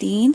3,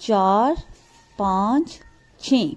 4, 5, 6।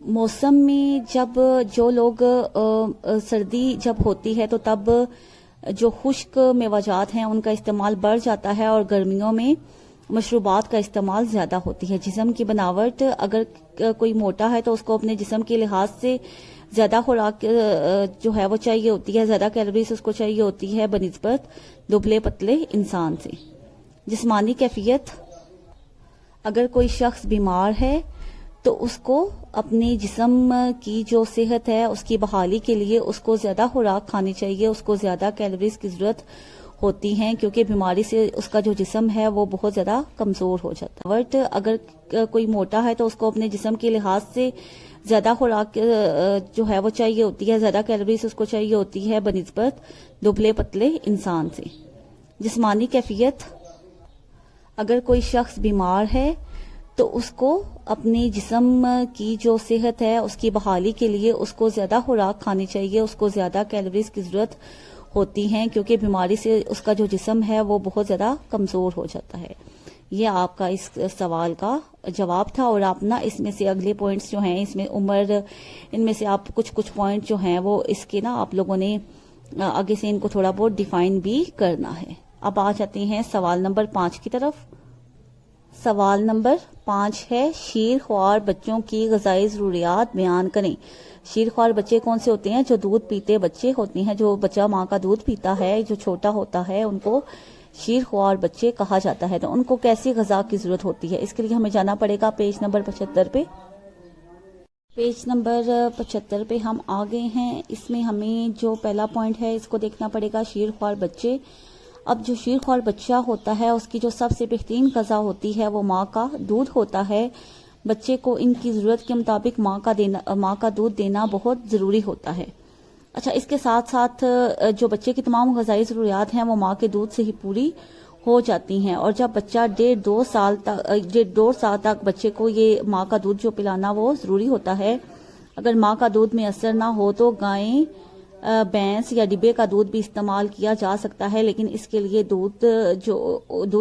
موسم میں جب جو لوگ سردی جب ہوتی ہے تو تب جو خشک میوجات ہیں ان کا استعمال بڑھ جاتا ہے اور گرمیوں میں مشروبات کا استعمال زیادہ ہوتی ہے. جسم کی بناوٹ اگر کوئی موٹا ہے تو اس کو اپنے جسم کے لحاظ سے زیادہ خوراک جو ہے وہ چاہیے ہوتی ہے, زیادہ کیلوریز اس کو چاہیے ہوتی ہے بنسبت دبلے پتلے انسان سے. جسمانی کیفیت اگر کوئی شخص بیمار ہے تو اس کو اپنے جسم کی جو صحت ہے اس کی بحالی کے لیے اس کو زیادہ خوراک کھانی چاہیے, اس کو زیادہ کیلوریز کی ضرورت ہوتی ہیں کیونکہ بیماری سے اس کا جو جسم ہے وہ بہت زیادہ کمزور ہو جاتا ہے. اگر کوئی موٹا ہے تو اس کو اپنے جسم کے لحاظ سے زیادہ خوراک جو ہے وہ چاہیے ہوتی ہے, زیادہ کیلوریز اس کو چاہیے ہوتی ہے بنسبت دبلے پتلے انسان سے. جسمانی کیفیت اگر کوئی شخص بیمار ہے تو اس کو اپنے جسم کی جو صحت ہے اس کی بحالی کے لیے اس کو زیادہ خوراک کھانی چاہیے, اس کو زیادہ کیلوریز کی ضرورت ہوتی ہیں کیونکہ بیماری سے اس کا جو جسم ہے وہ بہت زیادہ کمزور ہو جاتا ہے. یہ آپ کا اس سوال کا جواب تھا. اور آپ نا اس میں سے اگلے پوائنٹس جو ہیں اس میں عمر, ان میں سے آپ کچھ پوائنٹ جو ہیں وہ اس کے نا آپ لوگوں نے آگے سے ان کو تھوڑا بہت ڈیفائن بھی کرنا ہے. اب آ جاتے ہیں سوال نمبر 5 کی طرف. سوال نمبر 5 ہے شیر خوار بچوں کی غذائی ضروریات بیان کریں. شیر خوار بچے کون سے ہوتے ہیں؟ جو دودھ پیتے بچے ہوتے ہیں. جو بچہ ماں کا دودھ پیتا ہے, جو چھوٹا ہوتا ہے, ان کو شیر خوار بچے کہا جاتا ہے. تو ان کو کیسی غذا کی ضرورت ہوتی ہے, اس کے لیے ہمیں جانا پڑے گا پیج نمبر 75 پہ. پیج نمبر 75 پہ ہم آ گئے ہیں. اس میں ہمیں جو پہلا پوائنٹ ہے اس کو دیکھنا پڑے گا, شیر خوار بچے. اب جو شیر خوار بچہ ہوتا ہے اس کی جو سب سے بہترین غذا ہوتی ہے وہ ماں کا دودھ ہوتا ہے. بچے کو ان کی ضرورت کے مطابق ماں کا دودھ دینا بہت ضروری ہوتا ہے. اچھا, اس کے ساتھ ساتھ جو بچے کی تمام غذائی ضروریات ہیں وہ ماں کے دودھ سے ہی پوری ہو جاتی ہیں. اور جب بچہ 1.5-2 سال تک بچے کو یہ ماں کا دودھ جو پلانا وہ ضروری ہوتا ہے. اگر ماں کا دودھ میں اثر نہ ہو تو گائیں, بھینس یا ڈبے کا دودھ بھی استعمال کیا جا سکتا ہے, لیکن اس کے لیے دودھ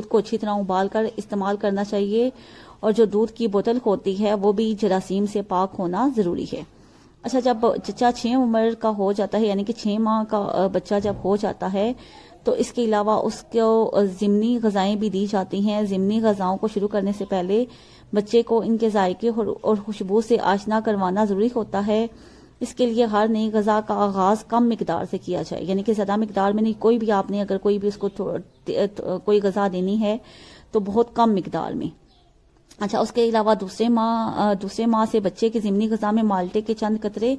کو اچھی طرح ابال کر استعمال کرنا چاہیے. اور جو دودھ کی بوتل ہوتی ہے وہ بھی جراثیم سے پاک ہونا ضروری ہے. اچھا, جب بچہ 6 عمر کا ہو جاتا ہے یعنی کہ 6 ماہ کا بچہ جب ہو جاتا ہے تو اس کے علاوہ اس کو ضمنی غذائیں بھی دی جاتی ہیں. ضمنی غذاؤں کو شروع کرنے سے پہلے بچے کو ان کے ذائقے اور خوشبو سے آشنا کروانا ضروری ہوتا ہے. اس کے لیے ہر نئی غذا کا آغاز کم مقدار سے کیا جائے, یعنی کہ زیادہ مقدار میں نہیں. کوئی بھی آپ نے اگر کوئی بھی اس کو کوئی غذا دینی ہے تو بہت کم مقدار میں. اچھا, اس کے علاوہ دوسرے ماہ سے بچے کی ضمنی غذا میں مالٹے کے چند قطرے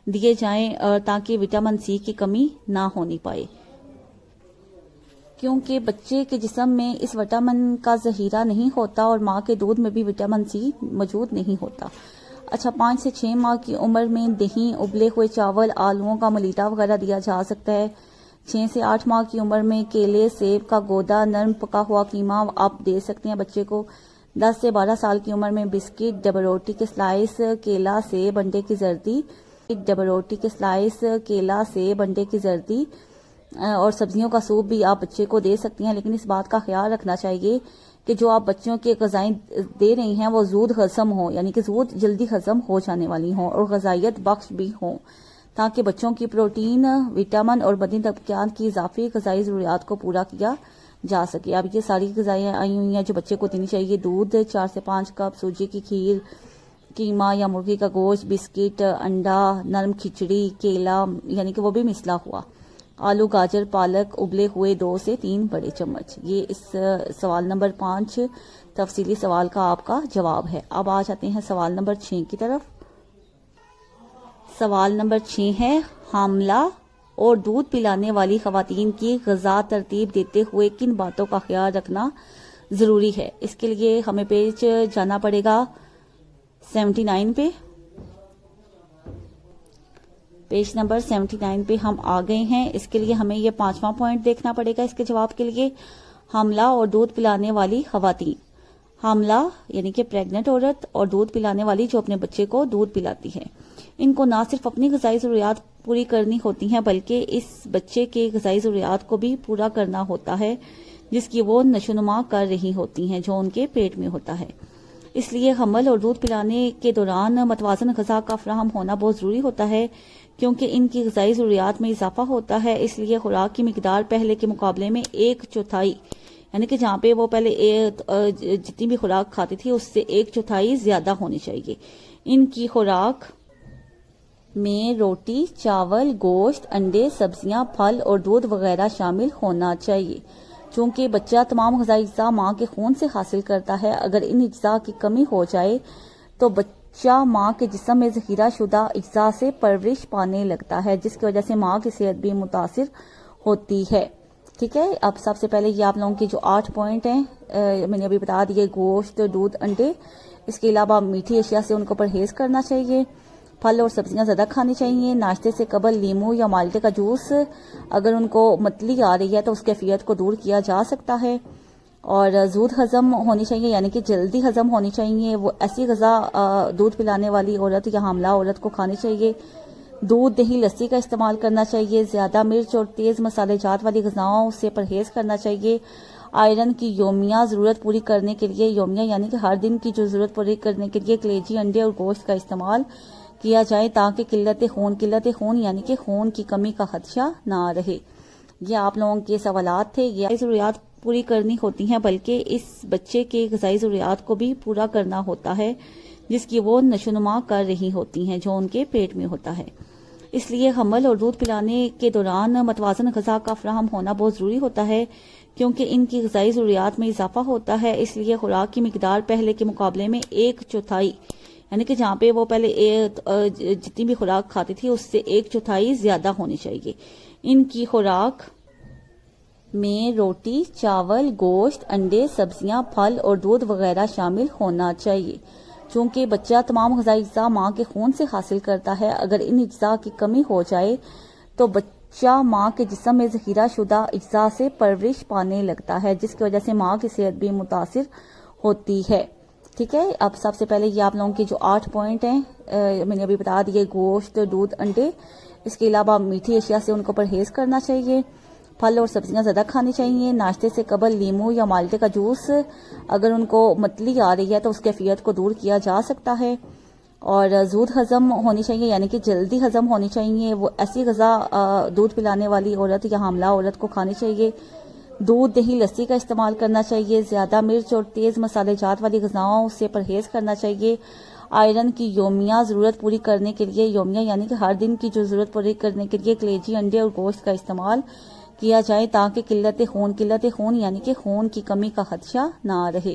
دیے جائیں تاکہ وٹامن سی کی کمی نہ ہونی پائے, کیونکہ بچے کے جسم میں اس وٹامن کا ذخیرہ نہیں ہوتا اور ماں کے دودھ میں بھی وٹامن سی موجود نہیں ہوتا. اچھا, 5 سے 6 ماہ کی عمر میں دہی, ابلے ہوئے چاول, آلوؤں کا ملیٹا وغیرہ دیا جا سکتا ہے. 6 سے 8 ماہ کی عمر میں کیلے, سیب کا گودا, نرم پکا ہوا قیمہ آپ دے سکتے ہیں بچے کو. 10 سے 12 سال کی عمر میں بسکٹ, ڈبل روٹی کے سلائس, کیلا, سیب, انڈے کی زردی, اور سبزیوں کا سوپ بھی آپ بچے کو دے سکتی ہیں. لیکن اس بات کا خیال رکھنا چاہیے کہ جو آپ بچوں کے غذائیں دے رہی ہیں وہ زود ہضم ہوں, یعنی کہ زود جلدی ہضم ہو جانے والی ہوں اور غذائیت بخش بھی ہوں, تاکہ بچوں کی پروٹین, وٹامن اور بدن طبقات کی اضافی غذائی ضروریات کو پورا کیا جا سکے. اب یہ ساری غذائیں آئی ہوئی ہیں جو بچے کو دینی چاہیے. دودھ 4 سے 5 کپ, سوجی کی کھیر, قیمہ یا مرغی کا گوشت, بسکٹ, انڈا, نرم کھچڑی, کیلا یعنی کہ وہ بھی مسلا ہوا, آلو, گاجر, پالک ابلے ہوئے 2 سے 3 بڑے چمچ. یہ اس سوال نمبر 5 تفصیلی سوال کا آپ کا جواب ہے. اب آ جاتے ہیں سوال نمبر 6 کی طرف. سوال نمبر 6 ہے حاملہ اور دودھ پلانے والی خواتین کی غذا ترتیب دیتے ہوئے کن باتوں کا خیال رکھنا ضروری ہے. اس کے لیے ہمیں پیج جانا پڑے گا 79 پہ. پیج نمبر 79 پہ ہم آ گئے ہیں. اس کے لیے ہمیں یہ 5واں پوائنٹ دیکھنا پڑے گا. اس کے جواب کے لیے حاملہ اور دودھ پلانے والی خواتین. حاملہ یعنی کہ پریگننٹ عورت اور دودھ پلانے والی جو اپنے بچے کو دودھ پلاتی ہے, ان کو نہ صرف اپنی غذائی ضروریات پوری کرنی ہوتی ہیں بلکہ اس بچے کے غذائی ضروریات کو بھی پورا کرنا ہوتا ہے جس کی وہ نشو و نما کر رہی ہوتی ہیں, جو ان کے پیٹ میں ہوتا ہے. اس لیے حمل اور دودھ پلانے کے دوران متوازن غذا کا فراہم ہونا بہت ضروری ہوتا ہے، کیونکہ ان کی غذائی ضروریات میں اضافہ ہوتا ہے۔ اس لیے خوراک کی مقدار پہلے کے مقابلے میں 1/4، یعنی کہ جہاں پہ وہ پہلے جتنی بھی خوراک کھاتی تھی اس سے 1/4 زیادہ ہونی چاہیے۔ ان کی خوراک میں روٹی، چاول، گوشت، انڈے، سبزیاں، پھل اور دودھ وغیرہ شامل ہونا چاہیے۔ چونکہ بچہ تمام غذائی اجزاء ماں کے خون سے حاصل کرتا ہے، اگر ان اجزاء کی کمی ہو جائے تو بچہ ماں کے جسم میں ذخیرہ شدہ اجزاء سے پرورش پانے لگتا ہے، جس کی وجہ سے ماں کی صحت بھی متاثر ہوتی ہے۔ ٹھیک ہے، اب سب سے پہلے یہ آپ لوگوں کے جو 8 پوائنٹ ہیں میں نے ابھی بتا دیے، گوشت، دودھ، انڈے، اس کے علاوہ میٹھی اشیاء سے ان کو پرہیز کرنا چاہیے، پھل اور سبزیاں زیادہ کھانی چاہیے، ناشتے سے قبل لیمو یا مالٹے کا جوس اگر ان کو متلی آ رہی ہے تو اس کیفیت کو دور کیا جا سکتا ہے، اور زود ہضم ہونی چاہیے، یعنی کہ جلدی ہضم ہونی چاہیے، وہ ایسی غذا دودھ پلانے والی عورت یا حاملہ عورت کو کھانی چاہیے۔ دودھ، دہی، لسی کا استعمال کرنا چاہیے، زیادہ مرچ اور تیز مسالے جات والی غذاؤں سے پرہیز کرنا چاہیے۔ آئرن کی یومیہ ضرورت پوری کرنے کے لیے، یومیہ یعنی کہ ہر دن کی جو ضرورت پوری کرنے کے لیے کلیجی، انڈے اور گوشت کا استعمال کیا جائے تاکہ قلت خون یعنی کہ خون کی کمی کا خدشہ نہ رہے۔ یہ آپ لوگوں کے سوالات تھے، یہ ضروریات پوری کرنی ہوتی ہیں، بلکہ اس بچے کے غذائی ضروریات کو بھی پورا کرنا ہوتا ہے جس کی وہ نشوونما کر رہی ہوتی ہیں، جو ان کے پیٹ میں ہوتا ہے۔ اس لیے حمل اور دودھ پلانے کے دوران متوازن غذا کا فراہم ہونا بہت ضروری ہوتا ہے، کیونکہ ان کی غذائی ضروریات میں اضافہ ہوتا ہے۔ اس لیے خوراک کی مقدار پہلے کے مقابلے میں 1/4، یعنی کہ جہاں پہ وہ پہلے جتنی بھی خوراک کھاتی تھی اس سے 1/4 زیادہ ہونی چاہیے۔ ان کی خوراک میں روٹی، چاول، گوشت، انڈے، سبزیاں، پھل اور دودھ وغیرہ شامل ہونا چاہیے۔ چونکہ بچہ تمام غذائی اجزاء ماں کے خون سے حاصل کرتا ہے، اگر ان اجزاء کی کمی ہو جائے تو بچہ ماں کے جسم میں ذخیرہ شدہ اجزاء سے پرورش پانے لگتا ہے، جس کی وجہ سے ماں کی صحت بھی متاثر ہوتی ہے۔ ٹھیک ہے، اب سب سے پہلے یہ آپ لوگوں کے جو 8 پوائنٹ ہیں میں نے ابھی بتا دیے، گوشت، دودھ، انڈے، اس کے علاوہ میٹھی اشیاء سے ان کو پرہیز کرنا چاہیے، پھل اور سبزیاں زیادہ کھانی چاہیے، ناشتے سے قبل لیمو یا مالٹے کا جوس اگر ان کو متلی آ رہی ہے تو اس کیفیت کو دور کیا جا سکتا ہے، اور زود ہضم ہونی چاہیے، یعنی کہ جلدی ہضم ہونی چاہیے، وہ ایسی غذا دودھ پلانے والی عورت یا حاملہ عورت کو کھانی چاہیے۔ دودھ، دہی، لسی کا استعمال کرنا چاہیے، زیادہ مرچ اور تیز مسالے جات والی غذاؤں سے پرہیز کرنا چاہیے۔ آئرن کی یومیہ ضرورت پوری کرنے کے لیے، یومیہ یعنی کہ ہر دن کی جو ضرورت پوری کرنے کے لیے کلیجی، انڈے اور گوشت کا استعمال کیا جائے تاکہ قلت خون یعنی کہ خون کی کمی کا خدشہ نہ رہے۔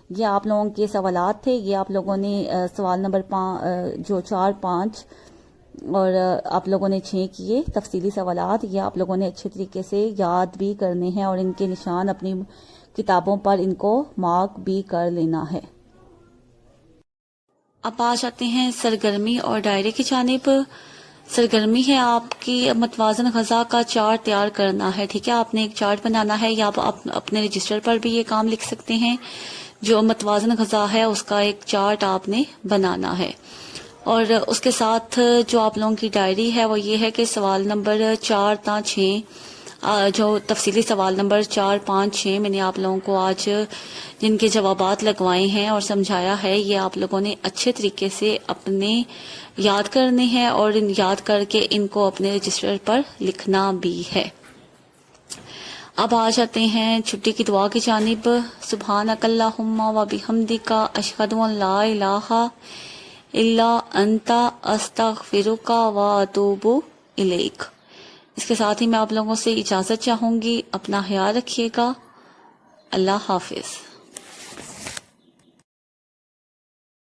یہ آپ لوگوں کے سوالات تھے، یہ آپ لوگوں نے سوال نمبر 4، 5 اور آپ لوگوں نے 6 کیے تفصیلی سوالات، یہ آپ لوگوں نے اچھے طریقے سے یاد بھی کرنے ہیں اور ان کے نشان اپنی کتابوں پر ان کو مارک بھی کر لینا ہے۔ اب آ جاتے ہیں سرگرمی اور ڈائری کی جانب۔ سرگرمی ہے آپ کی متوازن غذا کا چارٹ تیار کرنا ہے۔ ٹھیک ہے، آپ نے ایک چارٹ بنانا ہے، یا آپ اپنے رجسٹر پر بھی یہ کام لکھ سکتے ہیں۔ جو متوازن غذا ہے اس کا ایک چارٹ آپ نے بنانا ہے، اور اس کے ساتھ جو آپ لوگوں کی ڈائری ہے وہ یہ ہے کہ سوال نمبر 4 تا 6 جو تفصیلی سوال نمبر 4، 5، 6 میں نے آپ لوگوں کو آج جن کے جوابات لگوائے ہیں اور سمجھایا ہے، یہ آپ لوگوں نے اچھے طریقے سے اپنے یاد کرنے ہیں اور یاد کر کے ان کو اپنے رجسٹر پر لکھنا بھی ہے۔ اب آ جاتے ہیں چھٹی کی دعا کی جانب۔ سبحانک اللہم و بحمدک، اشہد ان لا الہ الا انت، استغفرک و اتوب الیک۔ اس کے ساتھ ہی میں آپ لوگوں سے اجازت چاہوں گی، اپنا خیال رکھیے گا، اللہ حافظ۔